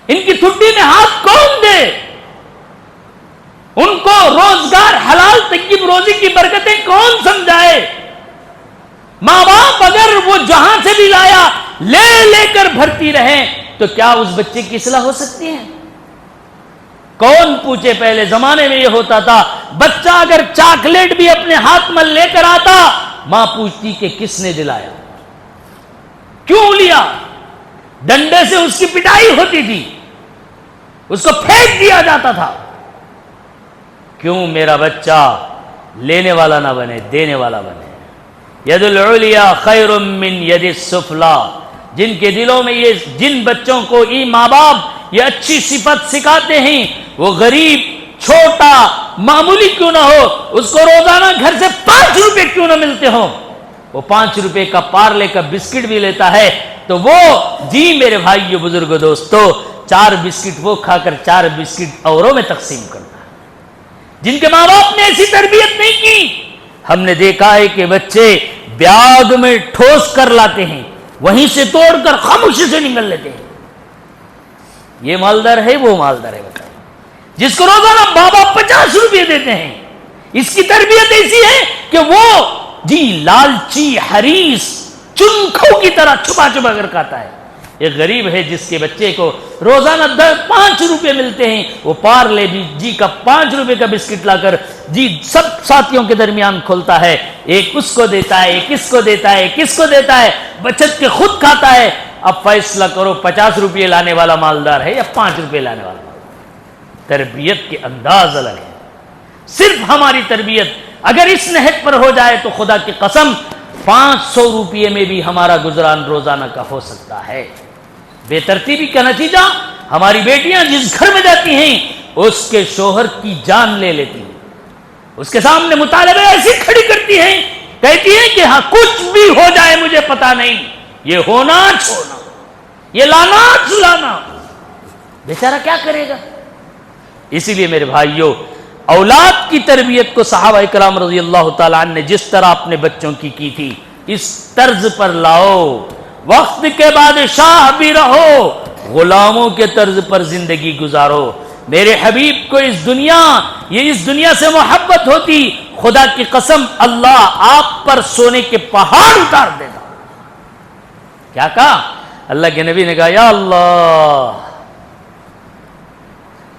S1: ان کی ٹھڈی میں ہاتھ کون دے؟ ان کو روزگار حلال طیب روزی کی برکتیں کون سمجھائے؟ ماں باپ اگر وہ جہاں سے بھی لایا لے کر بھرتی رہیں تو کیا اس بچے کی اصلاح ہو سکتی ہے؟ کون پوچھے؟ پہلے زمانے میں یہ ہوتا تھا بچہ اگر چاکلیٹ بھی اپنے ہاتھ میں لے کر آتا ماں پوچھتی کہ کس نے دلایا، کیوں لیا؟ ڈنڈے سے اس کی پٹائی ہوتی تھی، اس کو پھینک دیا جاتا تھا. کیوں میرا بچہ لینے والا نہ بنے، دینے والا بنے. ید العلیا خیر من ید السفلا. جن کے دلوں میں یہ، جن بچوں کو یہ ماں باپ یہ اچھی صفت سکھاتے ہیں، وہ غریب چھوٹا معمولی کیوں نہ ہو، اس کو روزانہ گھر سے 5 روپے کیوں نہ ملتے ہوں، وہ 5 روپے کا پارلے کا بسکٹ بھی لیتا ہے تو وہ جی میرے بھائیو بزرگ دوستو 4 بسکٹ وہ کھا کر 4 بسکٹ اوروں میں تقسیم کرتا ہے. جن کے ماں باپ نے ایسی تربیت نہیں کی، ہم نے دیکھا ہے کہ بچے بیاگ میں ٹھوس کر لاتے ہیں، وہیں سے توڑ کر خاموشی سے نکل لیتے ہیں. یہ مالدار ہے، وہ مالدار ہے. بتائیں جس کو روزانہ بابا 50 روپے دیتے ہیں، اس کی تربیت ایسی ہے کہ وہ جی لالچی حریص چنکھوں کی طرح چھپا کر کھاتا ہے. ایک غریب ہے جس کے بچے کو روزانہ 5 روپے ملتے ہیں، وہ پارلے جی کا 5 روپے کا بسکٹ لا کر جی سب ساتھیوں کے درمیان کھولتا ہے. ایک اس کو دیتا ہے، ایک اس کو دیتا ہے، ایک اس کو دیتا ہے، بچت کے خود کھاتا ہے. اب فیصلہ کرو 50 روپے لانے والا مالدار ہے یا 5 روپے لانے والا مالدار. تربیت کے انداز الگ ہے. صرف ہماری تربیت اگر اس نہج پر ہو جائے تو خدا کی قسم 500 روپے میں بھی ہمارا گزران روزانہ کا ہو سکتا ہے. بے ترتیبی کا نتیجہ ہماری بیٹیاں جس گھر میں جاتی ہیں اس کے شوہر کی جان لے لیتی ہیں، اس کے سامنے مطالبے ایسی کھڑی کرتی ہیں، کہتی ہیں کہ ہاں کچھ بھی ہو جائے مجھے پتا نہیں، یہ ہونا چھوڑنا، یہ لانا چھلانا. بیچارہ کیا کرے گا؟ اسی لیے میرے بھائیوں، اولاد کی تربیت کو صحابہ کرام رضی اللہ تعالیٰ عنہ نے جس طرح اپنے بچوں کی تھی، اس طرز پر لاؤ، وقت کے بادشاہ بھی رہو، غلاموں کے طرز پر زندگی گزارو۔ میرے حبیب کو اس دنیا سے محبت ہوتی، خدا کی قسم اللہ آپ پر سونے کے پہاڑ اتار دیتا۔ کیا کہا؟ اللہ کے نبی نے کہا، یا اللہ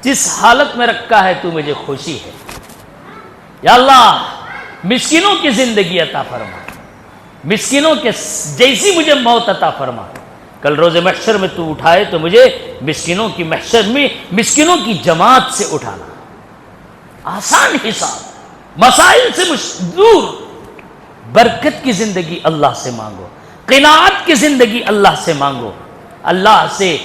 S1: جس حالت میں رکھا ہے تو مجھے خوشی ہے، یا اللہ مسکینوں کی زندگی عطا فرما، مسکینوں کے جیسی مجھے موت عطا فرما، کل روز محشر میں تو اٹھائے تو مجھے مسکینوں کی محشر میں مسکینوں کی جماعت سے اٹھانا۔ آسان حساب، مسائل سے دور، برکت کی زندگی اللہ سے مانگو، قناعت کی زندگی اللہ سے مانگو، اللہ سے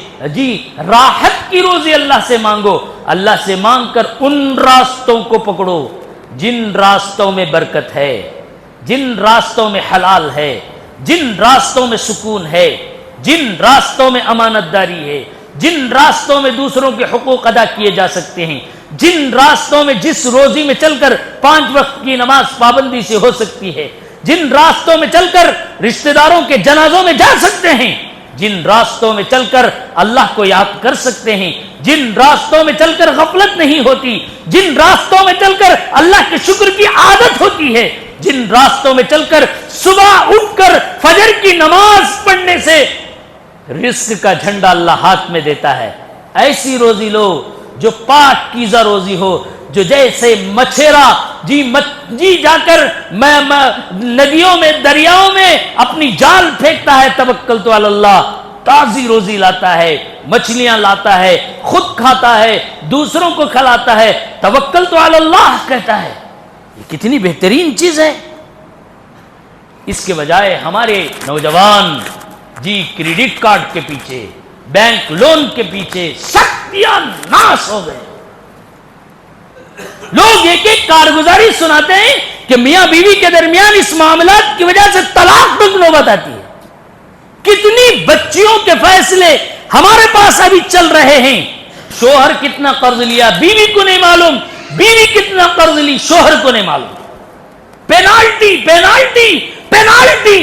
S1: راحت کی روزی اللہ سے مانگو، اللہ سے مانگ کر ان راستوں کو پکڑو جن راستوں میں برکت ہے، جن راستوں میں حلال ہے، جن راستوں میں سکون ہے، جن راستوں میں امانت داری ہے، جن راستوں میں دوسروں کے حقوق ادا کیے جا سکتے ہیں، جن راستوں میں جس روزی میں چل کر 5 وقت کی نماز پابندی سے ہو سکتی ہے، جن راستوں میں چل کر رشتہ داروں کے جنازوں میں جا سکتے ہیں، جن راستوں میں چل کر اللہ کو یاد کر سکتے ہیں، جن راستوں میں چل کر غفلت نہیں ہوتی، جن راستوں میں چل کر اللہ کے شکر کی عادت ہوتی ہے، جن راستوں میں چل کر صبح اٹھ کر فجر کی نماز پڑھنے سے رزق کا جھنڈا اللہ ہاتھ میں دیتا ہے، ایسی روزی لو جو پاکیزہ روزی ہو، جو جیسے مچھیرا جا کر ندیوں میں دریاؤں میں اپنی جال پھینکتا ہے، توکلت علی اللہ، تازی روزی لاتا ہے، مچھلیاں لاتا ہے، خود کھاتا ہے، دوسروں کو کھلاتا ہے، توکلت علی اللہ کہتا ہے۔ یہ کتنی بہترین چیز ہے۔ اس کے بجائے ہمارے نوجوان کریڈٹ کارڈ کے پیچھے، بینک لون کے پیچھے ستیہ ناش ہو گئے۔ لوگ ایک کارگزاری سناتے ہیں کہ میاں بیوی کے درمیان اس معاملات کی وجہ سے طلاق تک نوبت آتی ہے۔ کتنی بچیوں کے فیصلے ہمارے پاس ابھی چل رہے ہیں، شوہر کتنا قرض لیا بیوی کو نہیں معلوم، بیوی کتنا قرض لی شوہر کو نہیں معلوم، پینالٹی پینالٹی پینالٹی،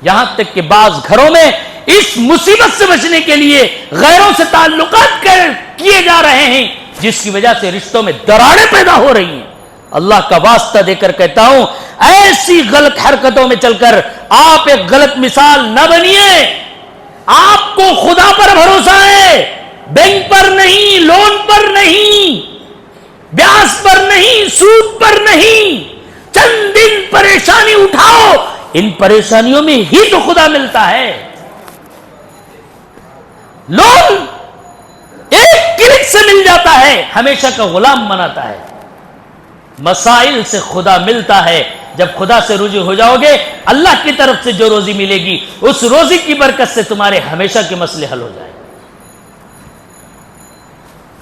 S1: یہاں تک کہ بعض گھروں میں اس مصیبت سے بچنے کے لیے غیروں سے تعلقات کیے جا رہے ہیں، جس کی وجہ سے رشتوں میں دراڑیں پیدا ہو رہی ہیں۔ اللہ کا واسطہ دے کر کہتا ہوں، ایسی غلط حرکتوں میں چل کر آپ ایک غلط مثال نہ بنیے۔ آپ کو خدا پر بھروسہ ہے، بینک پر نہیں، لون پر نہیں، بیاج پر نہیں، سود پر نہیں۔ چند دن پریشانی اٹھاؤ، ان پریشانیوں میں ہی تو خدا ملتا ہے۔ لون ایک کلک سے مل جاتا ہے، ہمیشہ کا غلام بناتا ہے۔ مسائل سے خدا ملتا ہے، جب خدا سے رجوع ہو جاؤ گے، اللہ کی طرف سے جو روزی ملے گی اس روزی کی برکت سے تمہارے ہمیشہ کے مسئلے حل ہو جائیں۔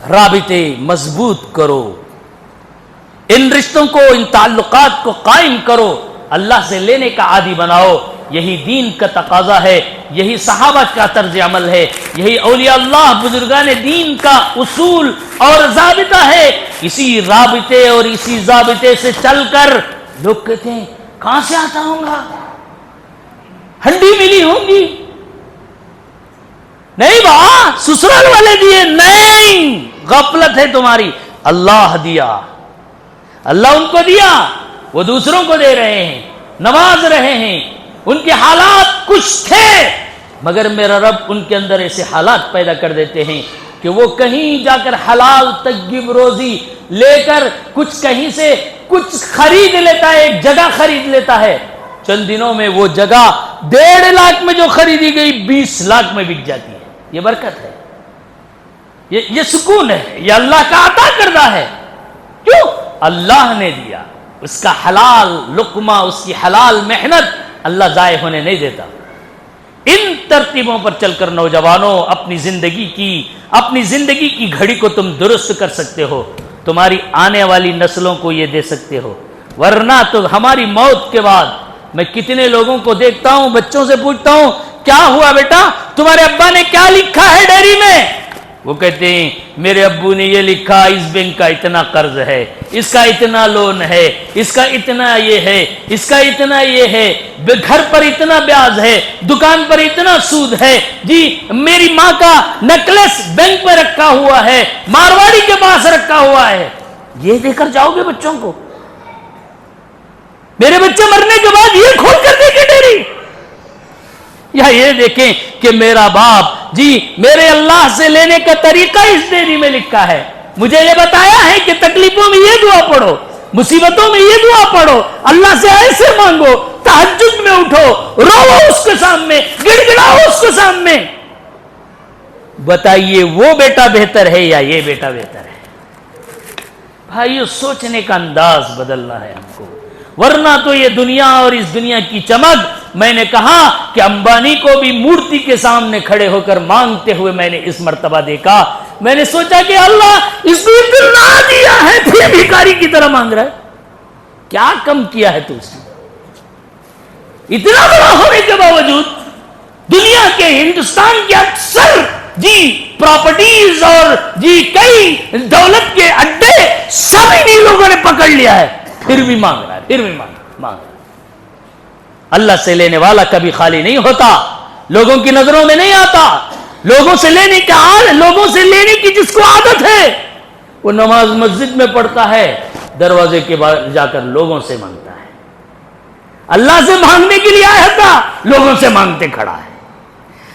S1: رابطے مضبوط کرو، ان رشتوں کو، ان تعلقات کو قائم کرو، اللہ سے لینے کا عادی بناؤ۔ یہی دین کا تقاضا ہے، یہی صحابہ کا طرز عمل ہے، یہی اولیاء اللہ بزرگان دین کا اصول اور ضابطہ ہے۔ اسی رابطے اور اسی ضابطے سے چل کر لوگ کہتے ہیں کہاں سے آتا ہوں گا، ہنڈی ملی ہوں گی، نہیں با سسرال والے دیے، نہیں، غفلت ہے تمہاری، اللہ دیا، اللہ ان کو دیا، وہ دوسروں کو دے رہے ہیں، نواز رہے ہیں، ان کے حالات کچھ تھے، مگر میرا رب ان کے اندر ایسے حالات پیدا کر دیتے ہیں کہ وہ کہیں جا کر حلال طیب روزی لے کر کچھ کہیں سے کچھ خرید لیتا ہے، ایک جگہ خرید لیتا ہے، چند دنوں میں وہ جگہ 1.5 لاکھ میں جو خریدی گئی 20 لاکھ میں بک جاتی ہے۔ یہ برکت ہے، یہ سکون ہے، یہ اللہ کا عطا کردہ ہے۔ کیوں؟ اللہ نے دیا، اس کا حلال لقمہ، اس کی حلال محنت اللہ ضائع ہونے نہیں دیتا۔ ان ترتیبوں پر چل کر نوجوانوں اپنی زندگی کی گھڑی کو تم درست کر سکتے ہو، تمہاری آنے والی نسلوں کو یہ دے سکتے ہو، ورنہ تو ہماری موت کے بعد میں کتنے لوگوں کو دیکھتا ہوں، بچوں سے پوچھتا ہوں کیا ہوا بیٹا، تمہارے ابا نے کیا لکھا ہے ڈائری میں؟ وہ کہتے ہیں میرے ابو نے یہ لکھا اس بینک کا اتنا قرض ہے، اس کا اتنا لون ہے، اس کا اتنا یہ ہے، اس کا اتنا یہ ہے، گھر پر اتنا بیاج ہے، دکان پر اتنا سود ہے، جی میری ماں کا نیکلس بینک پہ رکھا ہوا ہے، مارواڑی کے پاس رکھا ہوا ہے. یہ دے کر جاؤ گے بچوں کو؟ میرے بچے مرنے کے بعد یہ کھول کر دے کے ڈیری؟ یا یہ دیکھیں کہ میرا باپ جی میرے اللہ سے لینے کا طریقہ اس ڈیری میں لکھا ہے، مجھے یہ بتایا ہے کہ تکلیفوں میں یہ دعا پڑھو، مصیبتوں میں یہ دعا پڑھو، اللہ سے ایسے مانگو، تہجد میں اٹھو، رو اس کے سامنے، گڑ گڑاؤ اس کے سامنے. بتائیے وہ بیٹا بہتر ہے یا یہ بیٹا بہتر ہے؟ بھائیو سوچنے کا انداز بدلنا ہے ہم کو، ورنہ تو یہ دنیا اور اس دنیا کی چمک. میں نے کہا کہ امبانی کو بھی مورتی کے سامنے کھڑے ہو کر مانگتے ہوئے میں نے اس مرتبہ دیکھا. میں نے سوچا کہ اللہ اس نے اتنا دیا ہے پھر بھیکاری کی طرح مانگ رہا ہے، کیا کم کیا ہے تو اس نے؟ اتنا بڑا ہونے کے باوجود دنیا کے ہندوستان کے اکثر جی پراپرٹیز اور جی کئی دولت کے اڈے سب انہی لوگوں نے پکڑ لیا ہے، پھر بھی مانگ رہا ہے، پھر بھی مانگ رہا ہے. اللہ سے لینے والا کبھی خالی نہیں ہوتا، لوگوں کی نظروں میں نہیں آتا. لوگوں سے لینے کا لوگوں سے لینے کی جس کو عادت ہے وہ نماز مسجد میں پڑھتا ہے، دروازے کے بعد جا کر لوگوں سے مانگتا ہے. اللہ سے مانگنے کے لیے آیا تھا، لوگوں سے مانگتے کھڑا ہے.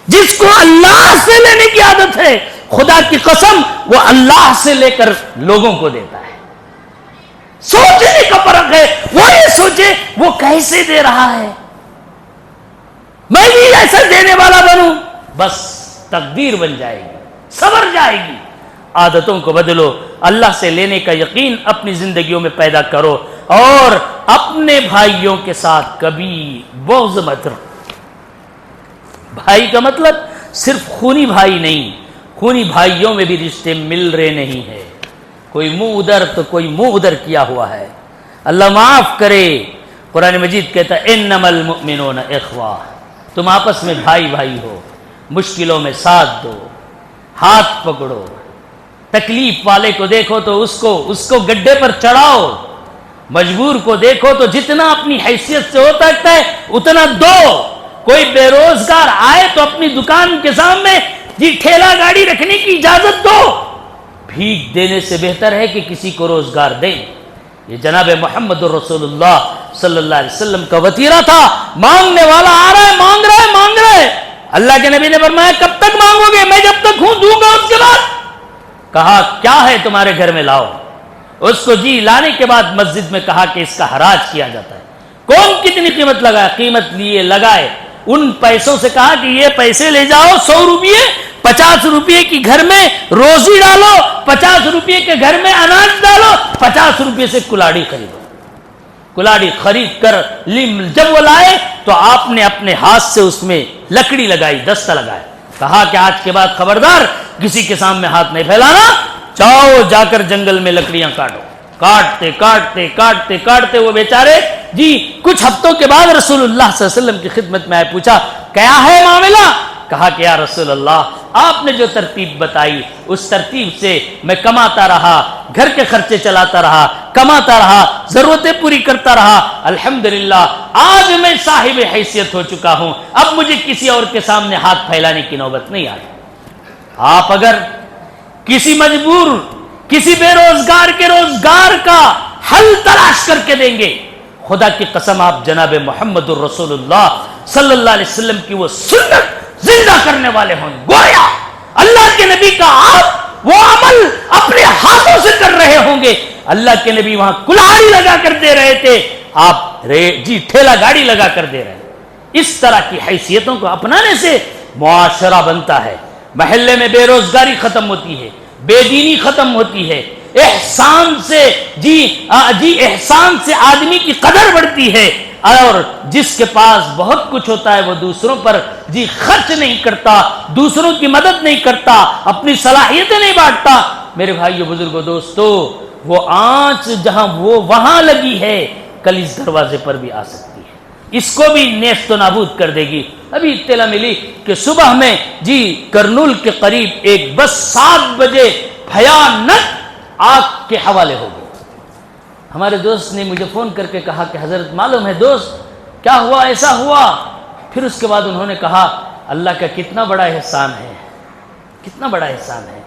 S1: جس کو اللہ سے لینے کی عادت ہے، خدا کی قسم وہ اللہ سے لے کر لوگوں کو دیتا ہے. سوچنے کا فرق ہے. وہ یہ سوچے وہ کیسے دے رہا ہے، میں بھی ایسا دینے والا بنوں، بس تقدیر بن جائے گی، سبر جائے گی. عادتوں کو بدلو، اللہ سے لینے کا یقین اپنی زندگیوں میں پیدا کرو، اور اپنے بھائیوں کے ساتھ کبھی بغض مت رکھو. بھائی کا مطلب صرف خونی بھائی نہیں، خونی بھائیوں میں بھی رشتے مل رہے نہیں ہے. کوئی منہ ادھر تو کوئی منہ ادھر کیا ہوا ہے. اللہ معاف کرے. قرآن مجید کہتا ہے انما المؤمنون اخوہ، تم آپس میں بھائی بھائی ہو، مشکلوں میں ساتھ دو، ہاتھ پکڑو. تکلیف والے کو دیکھو تو اس کو گڈھے پر چڑھاؤ، مجبور کو دیکھو تو جتنا اپنی حیثیت سے ہو سکتا ہے اتنا دو. کوئی بے روزگار آئے تو اپنی دکان کے سامنے جی ٹھیلا گاڑی رکھنے کی اجازت دو. بھیک دینے سے بہتر ہے کہ کسی کو روزگار دیں. یہ جناب محمد رسول اللہ صلی اللہ علیہ وسلم کا وتیرہ تھا. مانگنے والا آ رہا ہے، مانگ رہا ہے، مانگ رہا ہے. اللہ کے نبی نے فرمایا کب تک مانگو گے؟ میں جب تک ہوں دوں گا. اس کے بعد کہا کیا ہے تمہارے گھر میں لاؤ. اس کو جی لانے کے بعد مسجد میں کہا کہ اس کا حراج کیا جاتا ہے. کون کتنی قیمت لگائے؟ قیمت لیے لگائے. ان پیسوں سے کہا کہ یہ پیسے لے جاؤ، 100 روپیے، 50 روپیے کی گھر میں روزی ڈالو، 50 روپیے کے گھر میں اناج ڈالو، 50 روپیے سے کلاڑی خریدو. کلاڑی خرید کر جب وہ لائے تو آپ نے اپنے ہاتھ سے اس میں لکڑی لگائی، دستہ لگایا. کہا کہ آج کے بعد خبردار کسی کے سامنے ہاتھ نہیں پھیلانا. جاؤ جا کر جنگل میں لکڑیاں کاٹو. کاٹتے کاٹتے کاٹتے کاٹتے وہ بیچارے جی کچھ ہفتوں کے بعد رسول اللہ صلی اللہ علیہ وسلم کی خدمت میں آئے. پوچھا کیا ہے معاملہ؟ کہا کہ یا رسول اللہ آپ نے جو ترتیب بتائی اس ترتیب سے میں کماتا رہا، گھر کے خرچے چلاتا رہا، کماتا رہا، ضرورتیں پوری کرتا رہا. الحمدللہ آج میں صاحب حیثیت ہو چکا ہوں، اب مجھے کسی اور کے سامنے ہاتھ پھیلانے کی نوبت نہیں آئی. آپ اگر کسی مجبور، کسی بے روزگار کے روزگار کا حل تلاش کر کے دیں گے، خدا کی قسم آپ جناب محمد الرسول اللہ صلی اللہ علیہ وسلم کی وہ سنت زندہ کرنے والے ہوں. گویا اللہ کے نبی کا آپ وہ عمل اپنے ہاتھوں سے کر رہے ہوں گے. اللہ کے نبی وہاں کلاڑی لگا کر دے رہے تھے، آپ جی ٹھیلا گاڑی لگا کر دے رہے ہیں. اس طرح کی حیثیتوں کو اپنانے سے معاشرہ بنتا ہے. محلے میں بے روزگاری ختم ہوتی ہے، بے دینی ختم ہوتی ہے. احسان سے احسان سے آدمی کی قدر بڑھتی ہے. اور جس کے پاس بہت کچھ ہوتا ہے وہ دوسروں پر خرچ نہیں کرتا، دوسروں کی مدد نہیں کرتا، اپنی صلاحیتیں نہیں بانٹتا. میرے بھائیو، بزرگوں، دوستو، وہ آنچ جہاں وہ وہاں لگی ہے کل اس دروازے پر بھی آ سکتی ہے. اس کو بھی نیست و نابود کر دے گی۔ ابھی اطلاع ملی کہ صبح میں کرنول کے قریب ایک بس 7 بجے بھیانک آگ کے حوالے ہو گئی۔ ہمارے دوست نے مجھے فون کر کے کہا کہ حضرت معلوم ہے دوست کیا ہوا، ایسا ہوا؟ پھر اس کے بعد انہوں نے کہا اللہ کا کتنا بڑا احسان ہے، کتنا بڑا احسان ہے،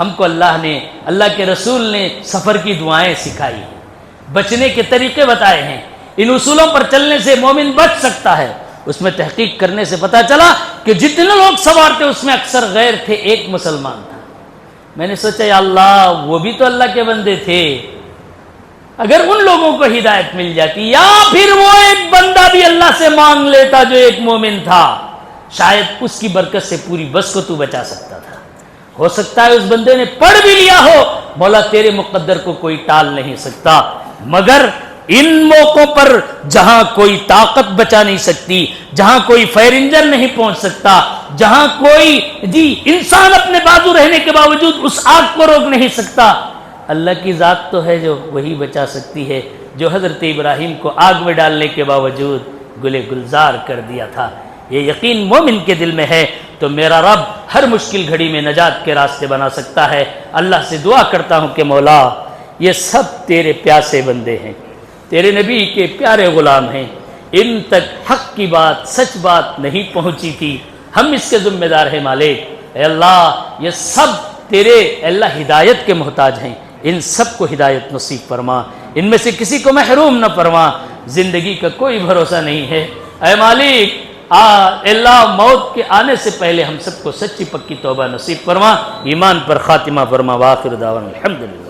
S1: ہم کو اللہ نے، اللہ کے رسول نے سفر کی دعائیں سکھائی ہیں، بچنے کے طریقے بتائے ہیں، ان اصولوں پر چلنے سے مومن بچ سکتا ہے۔ اس میں تحقیق کرنے سے پتہ چلا کہ جتنے لوگ سوار تھے اس میں اکثر غیر تھے، ایک مسلمان تھا۔ میں نے سوچا یا اللہ وہ بھی تو اللہ کے بندے تھے، اگر ان لوگوں کو ہدایت مل جاتی، یا پھر وہ ایک بندہ بھی اللہ سے مانگ لیتا جو ایک مومن تھا، شاید اس کی برکت سے پوری بس کو تو بچا سکتا تھا۔ ہو سکتا ہے اس بندے نے پڑھ بھی لیا ہو، مولا تیرے مقدر کو کوئی ٹال نہیں سکتا، مگر ان موقعوں پر جہاں کوئی طاقت بچا نہیں سکتی، جہاں کوئی فائر انجن نہیں پہنچ سکتا، جہاں کوئی انسان اپنے بازو رہنے کے باوجود اس آگ کو روک نہیں سکتا، اللہ کی ذات تو ہے جو وہی بچا سکتی ہے، جو حضرت ابراہیم کو آگ میں ڈالنے کے باوجود گلے گلزار کر دیا تھا۔ یہ یقین مومن کے دل میں ہے تو میرا رب ہر مشکل گھڑی میں نجات کے راستے بنا سکتا ہے۔ اللہ سے دعا کرتا ہوں کہ مولا یہ سب تیرے پیاسے بندے ہیں، تیرے نبی کے پیارے غلام ہیں، ان تک حق کی بات، سچ بات نہیں پہنچی تھی، ہم اس کے ذمہ دار ہیں مالک۔ اے اللہ یہ سب تیرے اللہ ہدایت کے محتاج ہیں، ان سب کو ہدایت نصیب فرما، ان میں سے کسی کو محروم نہ فرما۔ زندگی کا کوئی بھروسہ نہیں ہے، اے مالک اللہ موت کے آنے سے پہلے ہم سب کو سچی پکی توبہ نصیب فرما، ایمان پر خاتمہ فرما۔ وآخر دعوانا الحمدللہ۔